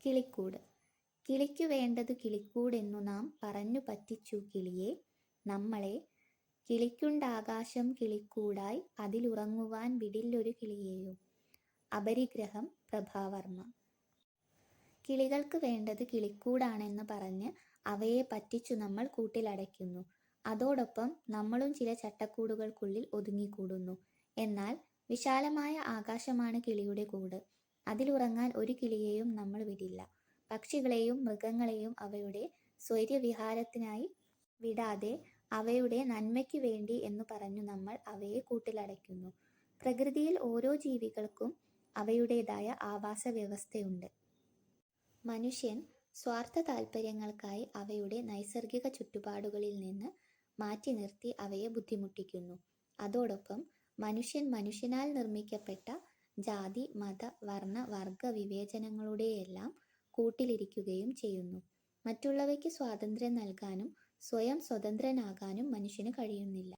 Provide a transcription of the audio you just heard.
കിളിക്കൂട്. കിളിക്കു വേണ്ടതു കിളിക്കൂടെന്നു നാം പറഞ്ഞു പറ്റിച്ചു കിളിയെ, നമ്മളെ കിളിക്കുണ്ടാകാശം കിളിക്കൂടായി അതിലുറങ്ങുവാൻ വിടില്ലൊരു കിളിയേയും. അപരിഗ്രഹം പ്രഭാവർമ്മ. കിളികൾക്ക് വേണ്ടത് കിളിക്കൂടാണെന്ന് പറഞ്ഞ് അവയെ പറ്റിച്ചു നമ്മൾ കൂട്ടിലടയ്ക്കുന്നു. അതോടൊപ്പം നമ്മളും ചില ചട്ടക്കൂടുകൾക്കുള്ളിൽ ഒതുങ്ങിക്കൂടുന്നു. എന്നാൽ വിശാലമായ ആകാശമാണ് കിളിയുടെ കൂട്. അതിലുറങ്ങാൻ ഒരു കിളിയെയും നമ്മൾ വിടില്ല. പക്ഷികളെയും മൃഗങ്ങളെയും അവയുടെ സ്വൈരവിഹാരത്തിനായി വിടാതെ അവയുടെ നന്മയ്ക്കു വേണ്ടി എന്നു പറഞ്ഞു നമ്മൾ അവയെ കൂട്ടിലടയ്ക്കുന്നു. പ്രകൃതിയിൽ ഓരോ ജീവികൾക്കും അവയുടേതായ ആവാസ വ്യവസ്ഥയുണ്ട്. മനുഷ്യൻ സ്വാർത്ഥ താൽപര്യങ്ങൾക്കായി അവയുടെ നൈസർഗിക ചുറ്റുപാടുകളിൽ നിന്ന് മാറ്റി നിർത്തി അവയെ ബുദ്ധിമുട്ടിക്കുന്നു. അതോടൊപ്പം മനുഷ്യൻ മനുഷ്യനാൽ നിർമ്മിക്കപ്പെട്ട ജാതി മത വർണ്ണ വർഗ വിവേചനങ്ങളുടെയെല്ലാം കൂട്ടിലിരിക്കുകയും ചെയ്യുന്നു. മറ്റുള്ളവയ്ക്ക് സ്വാതന്ത്ര്യം നൽകാനും സ്വയം സ്വതന്ത്രനാകാനും മനുഷ്യന് കഴിയുന്നില്ല.